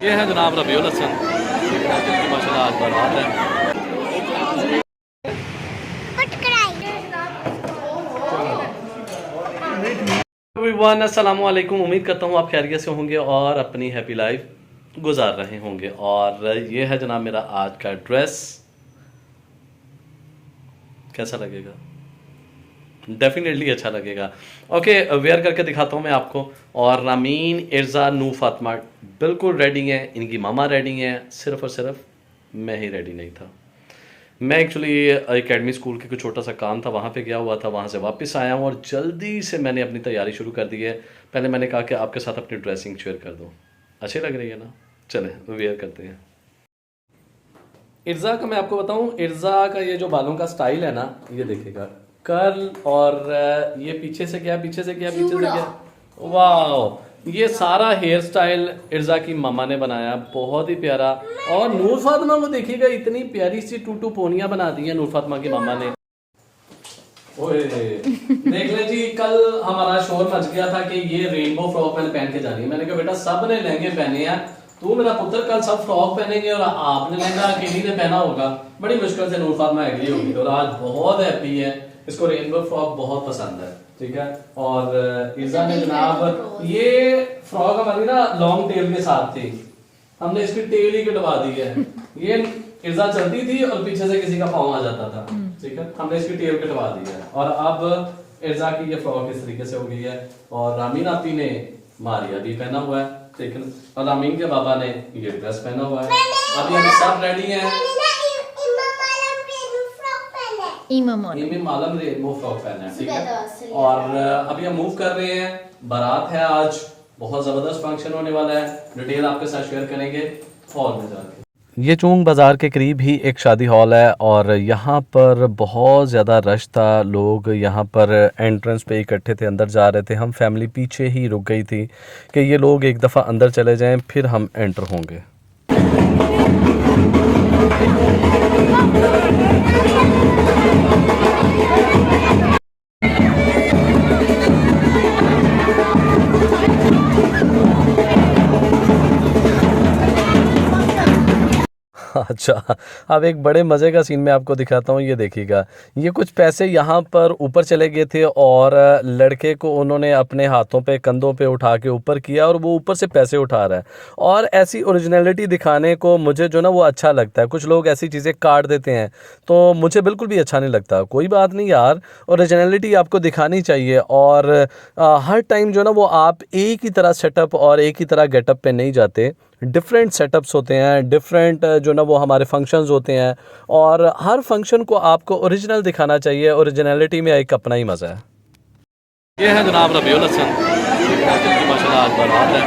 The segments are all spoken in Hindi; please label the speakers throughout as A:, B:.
A: ये है जनाब रबीउल हसन, माशाल्लाह आज बारात है। एवरीवन अस्सलाम वालेकुम, उम्मीद करता हूँ आप खैरियत से होंगे और अपनी हैप्पी लाइफ गुजार रहे होंगे। और ये है जनाब मेरा आज का ड्रेस, कैसा लगेगा? डेफिनेटली अच्छा लगेगा। ओके, वेयर करके दिखाता हूँ मैं आपको। और रामीन, इर्जा, नू, फातिमा बिल्कुल रेडी हैं, इनकी मामा रेडी हैं, सिर्फ और सिर्फ मैं ही रेडी नहीं था। मैं एक्चुअली एकेडमी स्कूल के कुछ छोटा सा काम था, वहाँ पे गया हुआ था, वहाँ से वापस आया हूँ और जल्दी से मैंने अपनी तैयारी शुरू कर दी है। पहले मैंने कहा कि आपके साथ अपनी ड्रेसिंग शेयर कर दूँ, अच्छी लग रही है ना? चलें वेयर करते हैं। इर्जा का मैं आपको बताऊँ, इर्जा का ये जो बालों का स्टाइल है ना, ये देखिएगा, कर्ल और ये पीछे से क्या, पीछे से क्या, पीछे से क्या, वाह! ये सारा हेयर स्टाइल इर्जा की मम्मा ने बनाया, बहुत ही प्यारा। और नूर फातिमा को देखिएगा, इतनी प्यारी सी टूटू पोनियां बना दी हैं नूर फातिमा की मम्मा ने। ओए देख ले जी, कल हमारा शोर मच गया था कि ये रेनबो फ्रॉक मैंने पहन के जानी है। मैंने कहा बेटा सब ने लहंगे पहने हैं, तू मेरा पुत्र कल सब फ्रॉक पहनेंगे और आपने लहंगा अकेली ने पहना होगा। बड़ी मुश्किल से नूर फातिमा एग्री होगी और आज बहुत हैप्पी है, इसको रेनबो फ्रॉक बहुत पसंद है, ठीक है। और इर्जा ने जनाब ये फ्रॉक हमारी ना लॉन्ग टेल के साथ थी, हमने इसकी टेल ही कटवा दी है। ये इर्जा चलती थी और पीछे से किसी का पाँव आ जाता था, ठीक है, हमने इसकी टेल कटवा दी है। और अब इर्जा की ये फ्रॉक इस तरीके से हो गई है। और रामीन आपी ने मारिया भी पहना हुआ है, ठीक है, और रामीन के बाबा ने ये ड्रेस पहना हुआ है। अभी हम सब रेडी हैं। इमाम आलम रेनबो फ्रॉक पहना है, ठीक है। और अभी हम मूव कर रहे हैं, बारात है आज, बहुत जबरदस्त फंक्शन होने वाला है, डिटेल आपके साथ शेयर करेंगे हॉल में जाके। ये चूंग बाज़ार के करीब ही एक शादी हॉल है और यहाँ पर बहुत ज़्यादा रश था, लोग यहाँ पर एंट्रेंस पे इकट्ठे थे, अंदर जा रहे थे। हम फैमिली पीछे ही रुक गई थी कि ये लोग एक दफ़ा अंदर चले जाएं फिर हम एंटर होंगे। अच्छा, अब एक बड़े मज़े का सीन मैं आपको दिखाता हूँ, ये देखिएगा। ये कुछ पैसे यहाँ पर ऊपर चले गए थे और लड़के को उन्होंने अपने हाथों पे, कंधों पे उठा के ऊपर किया और वो ऊपर से पैसे उठा रहा है। और ऐसी ओरिजिनलिटी दिखाने को मुझे जो ना वो अच्छा लगता है। कुछ लोग ऐसी चीज़ें काट देते हैं तो मुझे बिल्कुल भी अच्छा नहीं लगता। कोई बात नहीं यार, ओरिजिनलिटी आपको दिखानी चाहिए। और हर टाइम जो ना वो आप एक ही तरह सेटअप और एक ही तरह गेटअप पे नहीं जाते, डिफरेंट सेटअप्स होते हैं, डिफरेंट जो ना वो हमारे फंक्शंस होते हैं और हर फंक्शन को आपको ओरिजिनल दिखाना चाहिए। ओरिजिनलिटी में एक अपना ही मज़ा है। ये है जनाब रबीउल हसन, माशाल्लाह आज बारात है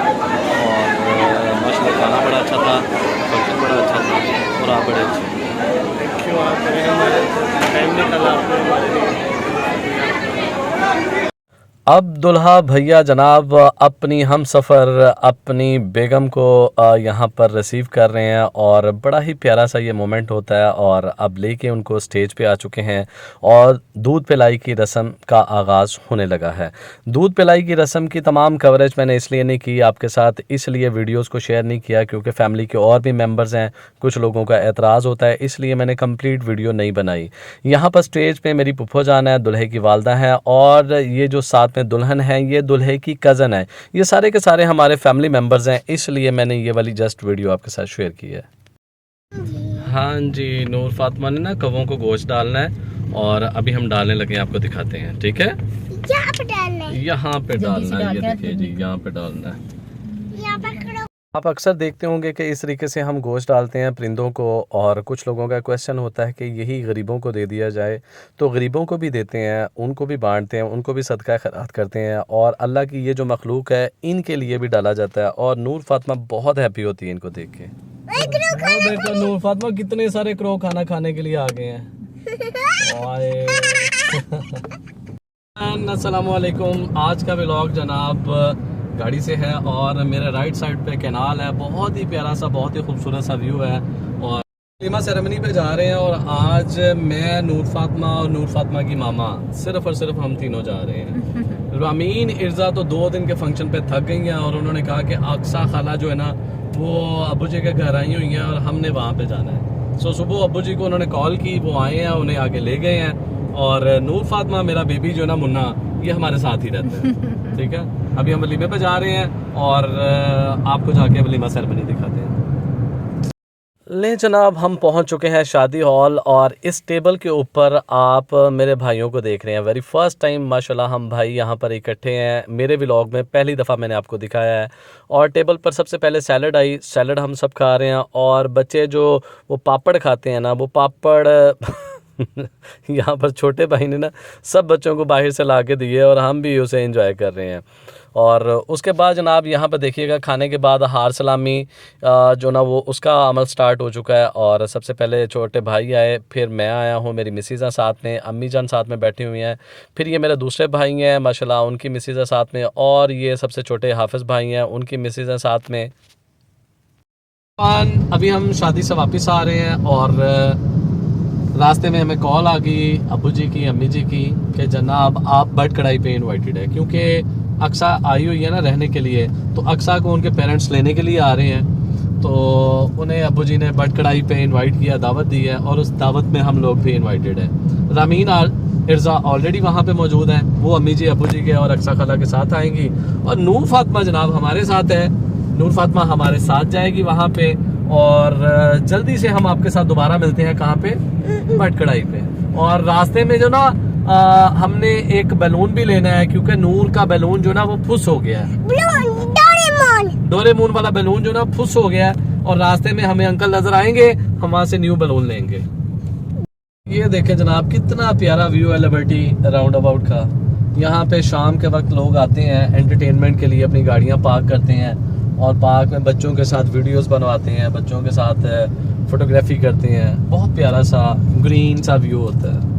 A: और माशाल्लाह खाना बड़ा अच्छा था, फंक्शन बड़ा अच्छा था और आप बड़े अच्छे। अब दुल्हा भैया जनाब अपनी हम सफ़र अपनी बेगम को यहाँ पर रिसीव कर रहे हैं और बड़ा ही प्यारा सा ये मोमेंट होता है। और अब लेके उनको स्टेज पे आ चुके हैं और दूध पिलाई की रस्म का आगाज़ होने लगा है। दूध पिलाई की रस्म की तमाम कवरेज मैंने इसलिए नहीं की आपके साथ, इसलिए वीडियोस को शेयर नहीं किया क्योंकि फैमिली के और भी मेंबर्स हैं, कुछ लोगों का एतराज़ होता है, इसलिए मैंने कंप्लीट वीडियो नहीं बनाई। यहाँ पर स्टेज पे मेरी फूफो जान है, दुल्हे की वालदा है और ये जो साथ में दुल्हन है ये दुल्हे की कज़न है। ये सारे के सारे हमारे फैमिली मेंबर्स हैं, इसलिए मैंने ये वाली जस्ट वीडियो आपके साथ शेयर की है। हाँ जी, नूर फातिमा ने ना कवों को गोश्त डालना है और अभी हम डालने लगे हैं, आपको दिखाते हैं, ठीक है। यहाँ पे डालना है, यहाँ पे डालना है, ये देखिए जी, यहाँ पे डालना है, यहाँ पे। आप अक्सर देखते होंगे कि इस तरीके से हम गोश्त डालते हैं परिंदों को और कुछ लोगों का क्वेश्चन होता है कि यही गरीबों को दे दिया जाए, तो गरीबों को भी देते हैं, उनको भी बांटते हैं, उनको भी सदका खैरात करते हैं और अल्लाह की ये जो मखलूक है इनके लिए भी डाला जाता है। और नूर फातिमा बहुत हैप्पी होती है इनको देख के। देखो नूर फातिमा कितने सारे क्रो खाना खाने के लिए आ गए हैं। अस्सलाम वालेकुम, आज का व्लॉग जनाब गाड़ी से है और मेरे राइट साइड पे कैनाल है, बहुत ही प्यारा सा, बहुत ही खूबसूरत सा व्यू है। और वलीमा सेरेमनी पे जा रहे हैं और आज मैं, नूर फातिमा और नूर फातिमा की मामा, सिर्फ और सिर्फ हम तीनों जा रहे हैं। रामीन इर्जा तो 2 दिन के फंक्शन पे थक गई हैं और उन्होंने कहा कि अक्सा खाला जो है ना वो अब्बू जी के घर आई हुई हैं और हमने वहाँ पे जाना है। सो सुबह अब्बू जी को उन्होंने कॉल की, वो आए हैं, उन्हें आगे ले गए हैं। और नूर फातिमा मेरा बेबी जो है ना मुन्ना, ये हमारे साथ ही रहते हैं। ठीक है, अभी हम वलीमे पे जा रहे हैं और आपको जाके वलीमा सेरेमनी दिखाते हैं। ले जनाब, हम पहुंच चुके हैं शादी हॉल और इस टेबल के ऊपर आप मेरे भाइयों को देख रहे हैं। वेरी फर्स्ट टाइम माशाल्लाह हम भाई यहाँ पर इकट्ठे हैं। मेरे व्लॉग में पहली दफ़ा मैंने आपको दिखाया है। और टेबल पर सबसे पहले सैलड आई, सैलड हम सब खा रहे हैं। और बच्चे जो वो पापड़ खाते हैं ना, वो पापड़ यहाँ पर छोटे भाई ने ना सब बच्चों को बाहर से ला के दिए और हम भी उसे एंजॉय कर रहे हैं। और उसके बाद जनाब यहाँ पर देखिएगा, खाने के बाद हार सलामी जो ना वो उसका अमल स्टार्ट हो चुका है। और सबसे पहले छोटे भाई आए, फिर मैं आया हूँ, मेरी मिसेज़ साथ में, अम्मी जान साथ में बैठी हुई हैं। फिर ये मेरे दूसरे भाई हैं माशाल्लाह, उनकी मिसेज़ साथ में। और ये सबसे छोटे हाफिज़ भाई हैं, उनकी मिसेज़ साथ में। अभी हम शादी से वापस आ रहे हैं और रास्ते में हमें कॉल आ गई अब्बू जी की, अम्मी जी की, कि जनाब आप बट कढ़ाई पे इनवाइटेड है। क्योंकि अक्सा आई हुई है ना रहने के लिए, तो अक्सा को उनके पेरेंट्स लेने के लिए आ रहे हैं। तो उन्हें अब्बू जी ने बट कढ़ाई पे इनवाइट किया, दावत दी है और उस दावत में हम लोग भी इनवाइटेड हैं। रामीन इर्जा ऑलरेडी वहाँ पे मौजूद हैं, वो अम्मी जी अब्बू जी के और अक्सा खाला के साथ आएंगी। और नूर फातिमा जनाब हमारे साथ है, नूर फातिमा हमारे साथ जाएगी वहाँ पे। और जल्दी से हम आपके साथ दोबारा मिलते हैं, कहाँ पे, बट कढ़ाई पे। और रास्ते में जो ना हमने एक बैलून भी लेना है, क्योंकि नूर का बैलून जो ना वो फुस हो गया है। डोरेमोन वाला बैलून जो ना फुस हो गया है। और रास्ते में हमें अंकल नजर आएंगे, हम वहाँ से न्यू बैलून लेंगे। ये देखें जनाब, कितना प्यारा व्यू है लिबर्टी राउंड अबाउट का। यहाँ पे शाम के वक्त लोग आते हैं एंटरटेनमेंट के लिए, अपनी गाड़ियाँ पार्क करते हैं और पार्क में बच्चों के साथ वीडियोस बनवाते हैं, बच्चों के साथ फोटोग्राफी करते हैं। बहुत प्यारा सा ग्रीन सा व्यू होता है।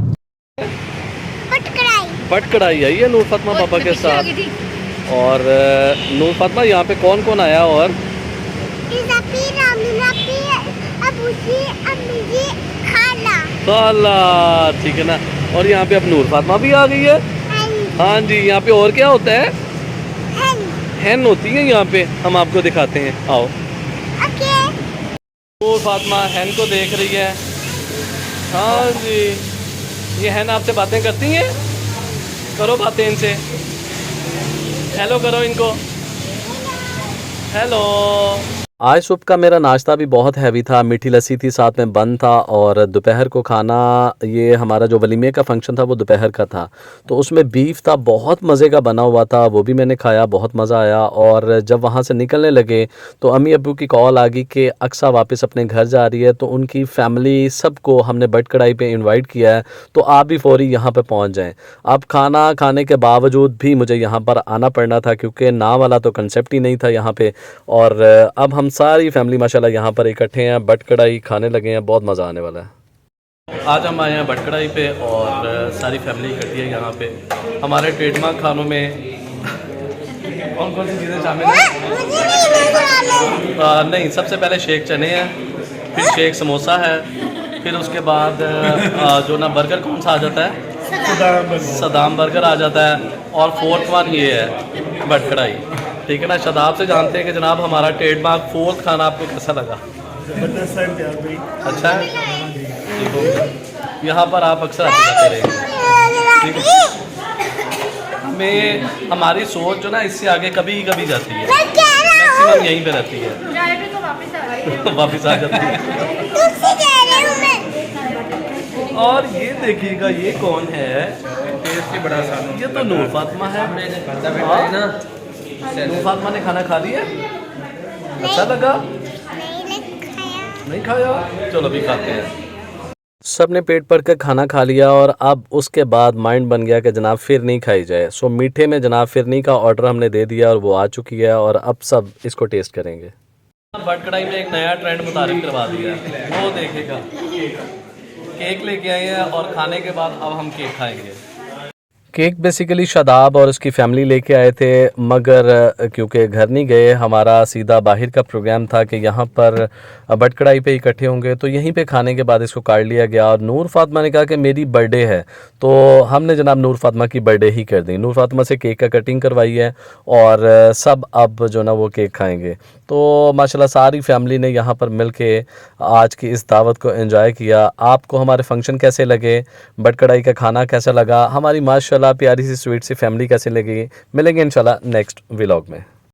A: बट कढ़ाई आई है नूर फातिमा पापा के साथ। और नूर फातिमा यहाँ पे कौन कौन आया? और खाला, ठीक है ना। और यहाँ पे अब नूर फातिमा भी आ गई है। हाँ जी, यहाँ पे और क्या होता है? हैन होती है यहाँ पे, हम आपको दिखाते हैं, आओ। नूर फातिमा हैन को देख रही है। हाँ जी, ये हैन आपसे बातें करती हैं? करो बातें इनसे, हेलो करो इनको, हेलो। आज सुबह का मेरा नाश्ता भी बहुत हैवी था, मीठी लस्सी थी, साथ में बन था। और दोपहर को खाना, ये हमारा जो वलीमे का फंक्शन था वो दोपहर का था, तो उसमें बीफ था, बहुत मज़े का बना हुआ था, वो भी मैंने खाया, बहुत मज़ा आया। और जब वहाँ से निकलने लगे तो अम्मी अब्बू की कॉल आ गई कि अक्सा वापस अपने घर जा रही है, तो उनकी फैमिली सबको हमने बट कढ़ाई पे इन्वाइट किया है, तो आप भी फ़ौरी यहाँ पर पहुँच जाएँ। अब खाना खाने के बावजूद भी मुझे यहाँ पर आना पड़ना था, क्योंकि ना वाला तो कंसेप्ट ही नहीं था यहाँ पर। और अब हम सारी फैमिली माशाल्लाह यहाँ पर इकट्ठे हैं, बट कढ़ाई खाने लगे हैं, बहुत मज़ा आने वाला है। आज हम आए हैं बट कढ़ाई पे और सारी फैमिली इकट्ठी है यहाँ पे। हमारे ट्रेडमार्क खानों में कौन कौन सी चीज़ें शामिल हैं? नहीं, सबसे पहले शेख चने हैं, फिर शेख समोसा है, फिर उसके बाद जो ना बर्गर कौन सा आ जाता है, सदाम बर्गर आ जाता है। और फोर्थ वन ये है बट कढ़ाई, ठीक है ना। शादाब से जानते हैं कि जनाब हमारा ट्रेडमार्क फोर्थ खाना आपको कैसा लगा? अच्छा है, ठीक हो। यहाँ पर आप अक्सर आते जाते रहेंगे, ठीक है। हमें हमारी सोच जो ना इससे आगे कभी कभी जाती है, मैक्सिमम यहीं पे रहती है, वापस आ जाती है। और ये देखिएगा, ये कौन है? ये तो नूर फातिमा है। नूर फातिमा ने खाना खा लिया, अच्छा लगा? नहीं खाया, चलो अभी खाते हैं। सब ने पेट भर कर खाना खा लिया और अब उसके बाद माइंड बन गया कि जनाब फिरनी खाई जाए। सो मीठे में जनाब फिरनी का ऑर्डर हमने दे दिया और वो आ चुकी है और अब सब इसको टेस्ट करेंगे। बट कढ़ाई में एक नया ट्रेंड मुतारिफ करवा दिया है, वो देखेगा। केक लेके आए हैं और खाने के बाद अब हम केक खाएंगे। केक बेसिकली शादाब और उसकी फैमिली लेके आए थे, मगर क्योंकि घर नहीं गए, हमारा सीधा बाहर का प्रोग्राम था कि यहाँ पर बट कढ़ाई पे इकट्ठे होंगे, तो यहीं पे खाने के बाद इसको काट लिया गया। और नूर फातिमा ने कहा कि मेरी बर्थडे है, तो हमने जनाब नूर फातिमा की बर्थडे ही कर दी। नूर फातिमा से केक का कटिंग करवाई है और सब अब जो ना वो केक खाएंगे। तो माशाल्लाह सारी फैमिली ने यहाँ पर मिल के आज की इस दावत को एंजॉय किया। आपको हमारे फंक्शन कैसे लगे, बट कढ़ाई का खाना कैसा लगा, हमारी माशाल्लाह प्यारी सी स्वीट सी फैमिली कैसे लगी? मिलेंगे इंशाल्लाह नेक्स्ट व्लॉग में।